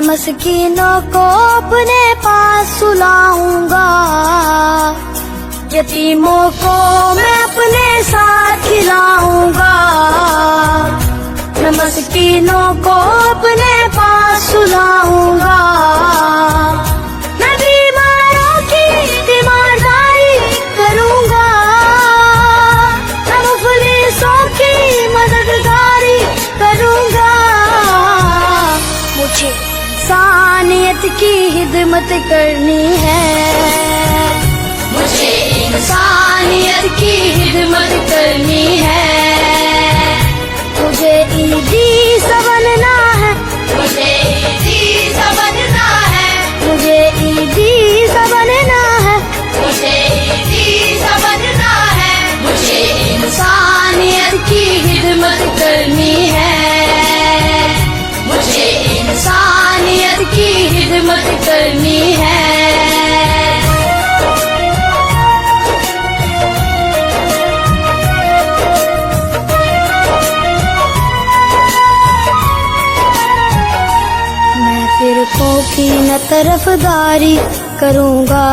मस्कीनों को अपने पास सुलाऊंगा, यतीमों को मैं अपने साथ खिलाऊंगा। मैं मस्कीनों को अपने पास सुलाऊंगा, मैं बीमारों की तीमारदारी करूंगा, मैं मुफलिसों की मददगारी करूंगा। मुझे इंसानियत की खिदमत करनी है, मुझे इंसानियत की खिदमत करनी है। मुझे ईदी सा बनना है, मुझे ईदी सा बनना है, मुझे ईदी सा बनना है, मुझे ईदी सा बनना है। मुझे इंसानियत की खिदमत करनी है, मुझे इंसानियत की खिदमत करनी है। मैं फिरकों की न तरफदारी करूंगा,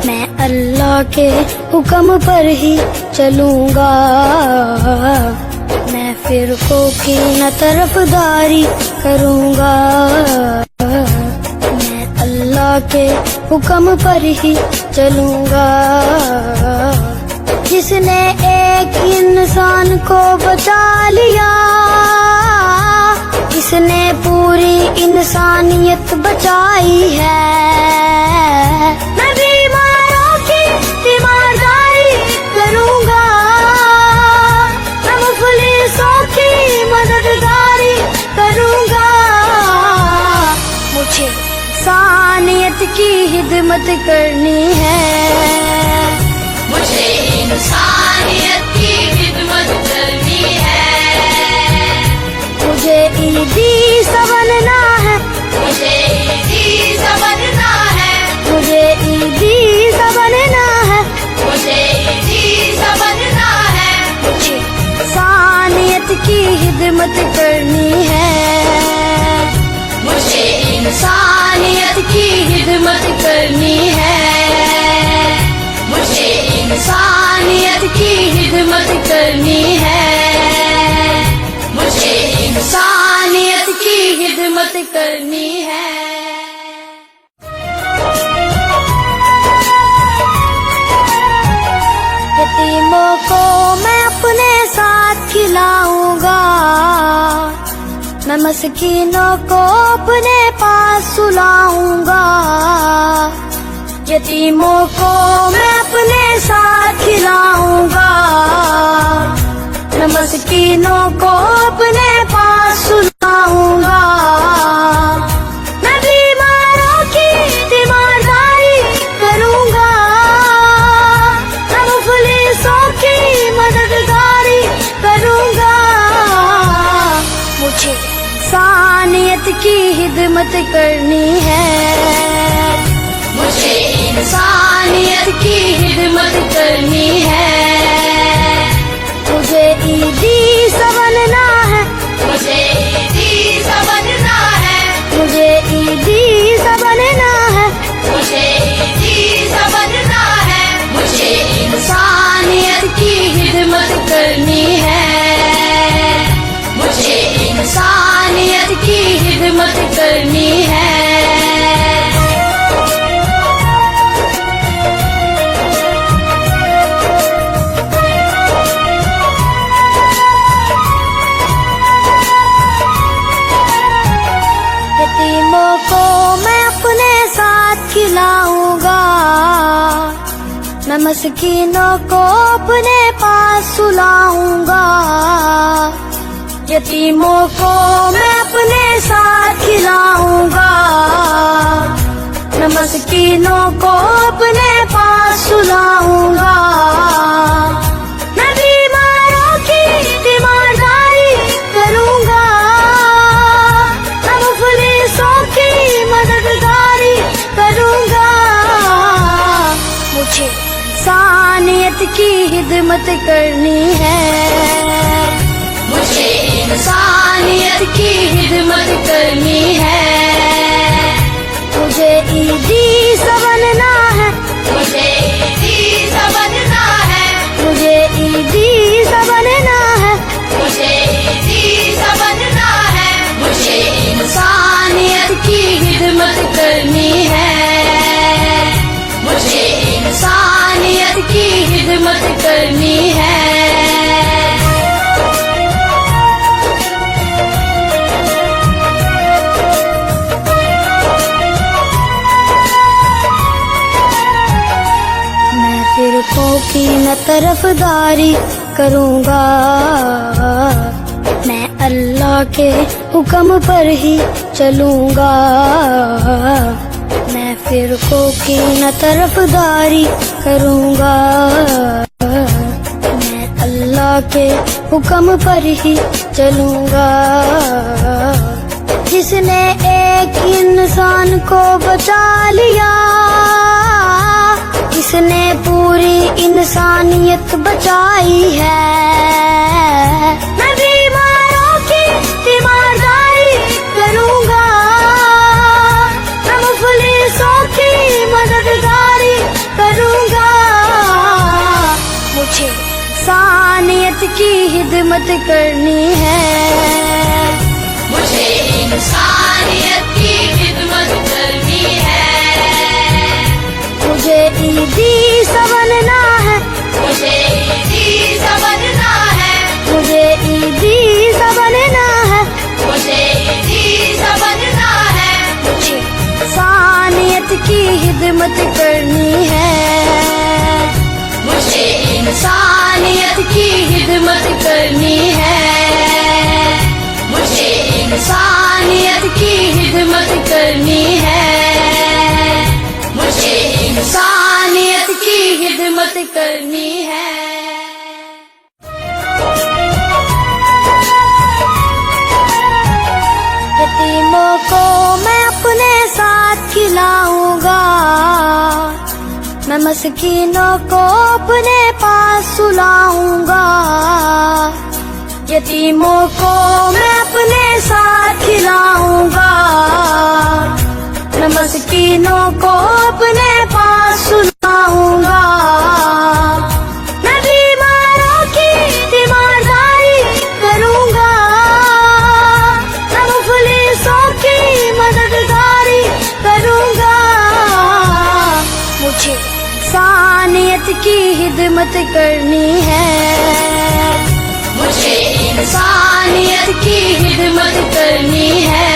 मैं अल्लाह के हुक्म पर ही चलूंगा। मैं फिरकों की न तरफदारी करूंगा, मैं अल्लाह के हुक्म पर ही चलूंगा। जिसने एक इंसान को बचा लिया, इसने पूरी इंसानियत बचाई है। मैं बीमारों की तीमारदारी करूंगा, मैं मुफलिसों की मददगारी करूंगा। मुझे इंसानियत की खिदमत करनी है, मुझे इंसानियत की खिदमत करनी है। मुझे ईदी सा बनना है, मुझे ईदी सा बनना है, मुझे ईदी सा बनना है, मुझे ईदी सा बनना है। मुझे इंसानियत की खिदमत करनी है, मुझे इंसानियत की खिदमत करनी है। मुझे इंसानियत की खिदमत करनी है, मुझे इंसानियत की खिदमत करनी है। यतीमों को मैं अपने साथ खिलाऊंगा, मैं मस्कीनों को अपने पास सुलाऊंगा। यतीमों को मैं अपने साथ खिलाऊंगा, मैं मस्कीनों को अपने पास सुलाऊंगा। मैं बीमारों की तीमारदारी करूंगा, मैं मुफलिसों की मददगारी करूंगा। मुझे इंसानियत की खिदमत करनी है, मुझे इंसानियत की खिदमत करनी है। मुझे ईदी सा बनना है, मुझे ईदी सा बनना है, मुझे ईदी सा बनना है, मुझे ईदी सा बनना है। मुझे इंसानियत की खिदमत करनी है, मुझे इंसानियत की खिदमत करनी है। यतीमों को मैं अपने साथ खिलाऊंगा, मैं मस्कीनों को अपने पास सुलाऊंगा। यतीमों को मैं अपने साथ खिलाऊंगा, मैं मस्कीनों को अपने पास सुलाऊंगा। मैं बीमारों की तीमारदारी करूंगा, मैं मुफलिसों की मददगारी करूंगा। मुझे इंसानियत की खिदमत करनी है, मुझे मुझे इंसानियत की खिदमत करनी है। मुझे ईदी सा बनना है, मुझे ईदी सा बनना है, मुझे ईदी सा बनना है, मुझे ईदी सा बनना है। मुझे इंसानियत की खिदमत करनी है, मुझे इंसानियत की खिदमत करनी है। मैं फिरकों की न तरफदारी करूँगा, मैं अल्लाह के हुक्म पर ही चलूँगा। मैं फिरकों की न तरफदारी करूँगा, मैं अल्लाह के हुक्म पर ही चलूँगा। जिसने एक इंसान को बचा लिया, इसने पूरी इंसानियत बचाई है। मैं बीमारों की तीमारदारी करूँगा, मैं मुफलिसों की मददगारी करूँगा। मुझे इंसानियत की खिदमत करनी है, मुझे इंसानियत की खिदमत करनी है। मुझे ईदी सा बनना है, मुझे ईदी सा बनना है, मुझे ईदी सा बनना है, मुझे ईदी सा बनना है। मुझे इंसानियत की खिदमत करनी है, मुझे इंसानियत की खिदमत करनी है, मुझे इंसानियत की खिदमत करनी है, मुझे इंसानियत की खिदमत करनी है। यतीमों को मैं अपने साथ खिलाऊंगा, मैं मस्कीनों को अपने पास सुलाऊंगा। यतीमों को मैं अपने साथ खिलाऊंगा, मैं मस्कीनों को अपने पास सुलाऊंगा। मैं बीमारों की तीमारदारी करूंगा, मैं मुफलिसों की मददगारी करूंगा। मुझे इंसानियत की खिदमत करनी है, मुझे इंसानियत की खिदमत करनी है।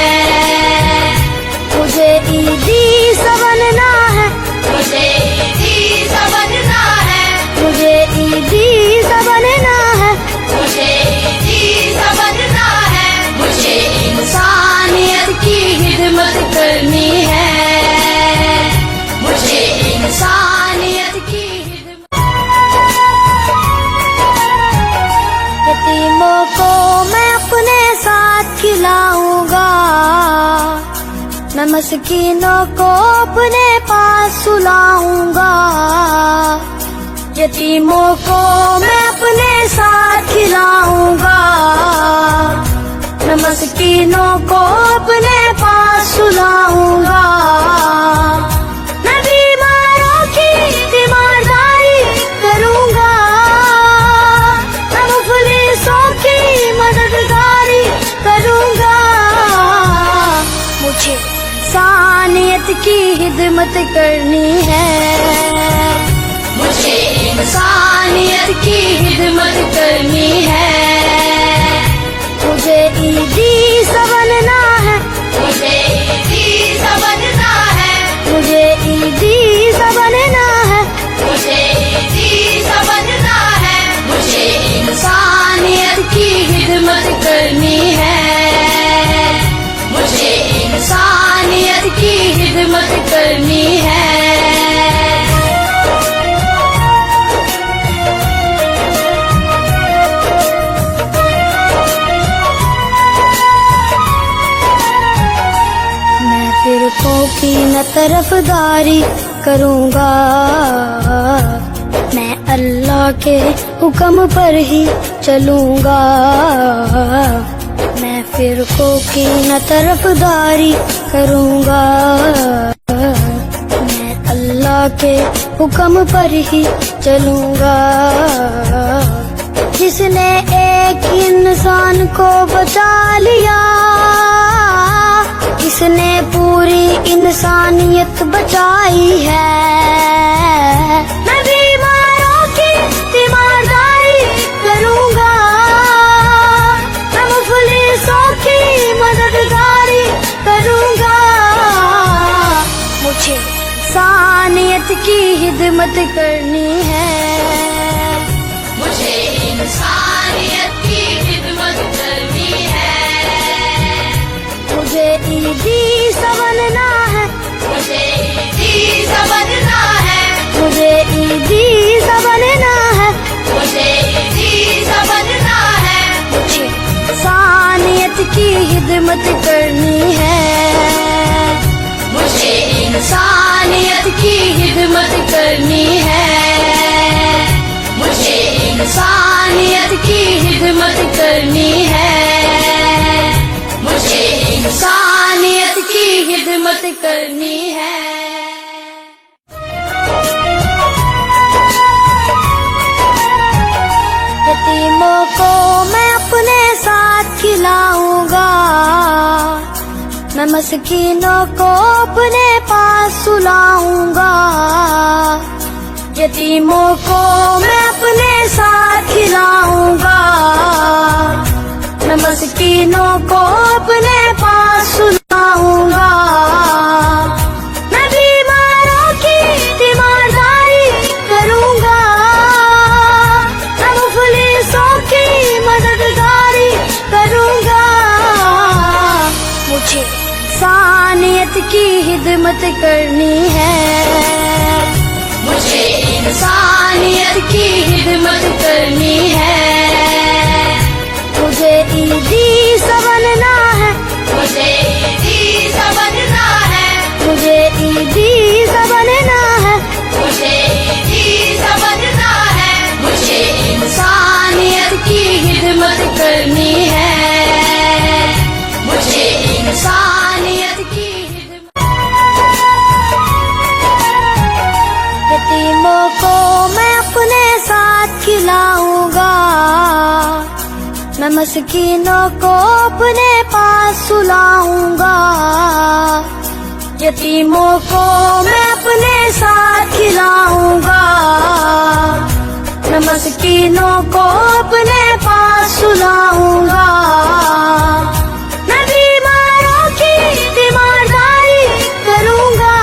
मुझे ईदी सा बनना है, मुझे ईदी सा बनना है, मुझे ईदी सा बनना है, मुझे ईदी सा बनना है। मुझे इंसानियत की खिदमत करनी है, मुझे इंसानियत की खिदमत। यतीमों को मैं अपने साथ खिलाऊंगा, मैं मस्कीनों को अपने पास सुलाऊंगा। यतीमों को मैं अपने साथ खिलाऊंगा, मैं मस्कीनों को अपने पास सुलाऊंगा। मैं बीमारों की तीमारदारी करूंगा, मैं मुफलिसों की मददगारी करूंगा। मुझे इंसानियत की खिदमत करनी है, मुझे इंसानियत की खिदमत करनी है। मुझे ईदी सा बनना है, मुझे ईदी सा बनना है, मुझे ईदी सा बनना है, मुझे ईदी सा बनना है। मुझे इंसानियत की खिदमत करनी है, मुझे इंसानियत की खिदमत करनी है। मैं फिरकों की न तरफदारी करूँगा, मैं अल्लाह के हुक्म पर ही चलूंगा, मैं फिरकों की न तरफदारी करूंगा। मैं अल्लाह के हुक्म पर ही चलूंगा। जिसने एक इंसान को बचा लिया, इसने पूरी इंसानियत बचाई है। मैं बीमारों की तीमारदारी करूंगा, मैं मुफलिसों की मददगारी करूंगा। मुझे इंसानियत की खिदमत करनी है, मुझे इंसानियत की खिदमत करनी है। मुझे ईदी सा बनना है, मुझे ईदी सा बनना है। मुझे ईदी सा बनना है, मुझे ईदी सा बनना है। मुझे इंसानियत की खिदमत करनी है, मुझे इंसानियत की खिदमत करनी है। मुझे इंसानियत की खिदमत करनी है। मुझे इंसानियत की खिदमत करनी है। यतीमों को मैं अपने साथ खिलाऊंगा, मैं मस्कीनों को अपने पास सुलाऊंगा। यतीमों को मैं अपने साथ खिलाऊंगा, मैं मस्कीनों को अपने पास सुलाऊंगा। मैं बीमारों की तीमारदारी करूंगा, मैं मुफलिसों की मददगारी करूंगा। मुझे इंसानियत की खिदमत करनी है, मुझे इंसानियत की खिदमत करनी है। मुझे ईदी सा बनना है, मुझे ईदी सा बनना है। मुझे ईदी सा बनना है। मुझे ईदी सा बनना है। मुझे इंसानियत की खिदमत करनी है। मुझे इंसानियत की खिदमत। यतीमों को मैं अपने साथ खिलाऊंगा, मैं मस्कीनों को अपने पास सुलाऊंगा। यतीमों को मैं अपने साथ खिलाऊंगा, मैं मस्कीनों को अपने पास सुलाऊंगा। मैं बीमारों की तीमारदारी करूंगा,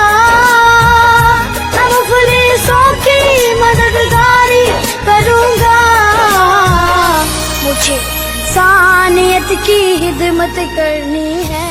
मैं मुफलिसों की मददगारी करूंगा। मुझे इंसानियत की खिदमत करनी है,